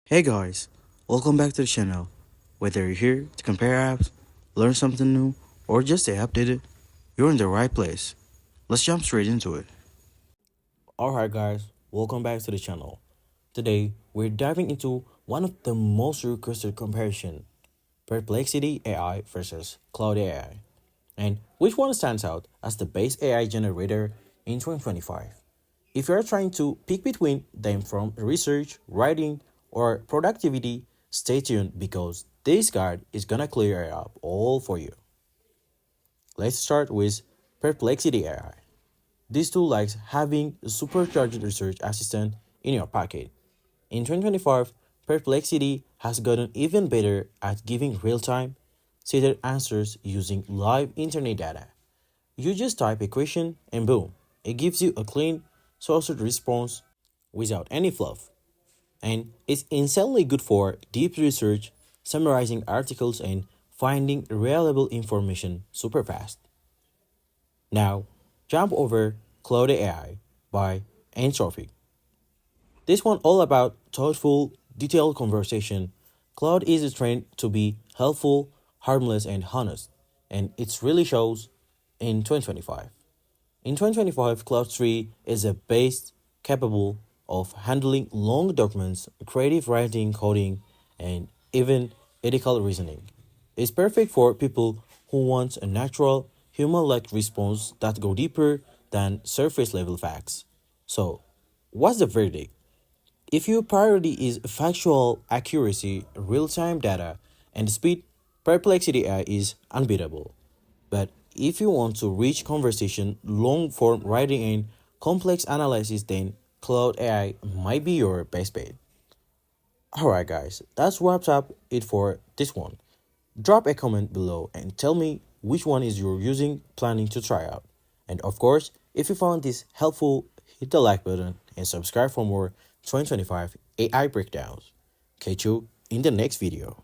Hey guys, welcome back to the channel. Whether you're here to compare apps, learn something new, or just stay updated, you're in the right place. Let's jump straight into it. Alright guys, welcome back to the channel. Today, we're diving into one of the most requested comparison, Perplexity AI versus Claude AI, and which one stands out as the best AI generator in 2025. If you're trying to pick between them from research, writing, or productivity, stay tuned because this guide is gonna clear it up all for you. Let's start with Perplexity AI. This tool likes having a supercharged research assistant in your pocket. In 2025, Perplexity has gotten even better at giving real-time, cited answers using live internet data. You just type a question and boom, it gives you a clean, sourced response without any fluff. And it's insanely good for deep research, summarizing articles, and finding reliable information super fast. Now, jump over Claude AI by Anthropic. This one all about thoughtful, detailed conversation. Claude is trained to be helpful, harmless, and honest, and it really shows in 2025. In 2025, Claude 3 is a base capable of handling long documents, creative writing, coding, and even ethical reasoning. It's perfect for people who want a natural, human-like response that go deeper than surface-level facts. So, what's the verdict? If your priority is factual accuracy, real-time data, and speed, Perplexity AI is unbeatable. But if you want to reach conversation, long-form writing, and complex analysis, then Cloud AI might be your best bet. Alright guys, that's wraps up it for this one. Drop a comment below and tell me which one is you're using planning to try out. And of course, if you found this helpful, hit the like button and subscribe for more 2025 AI breakdowns. Catch you in the next video.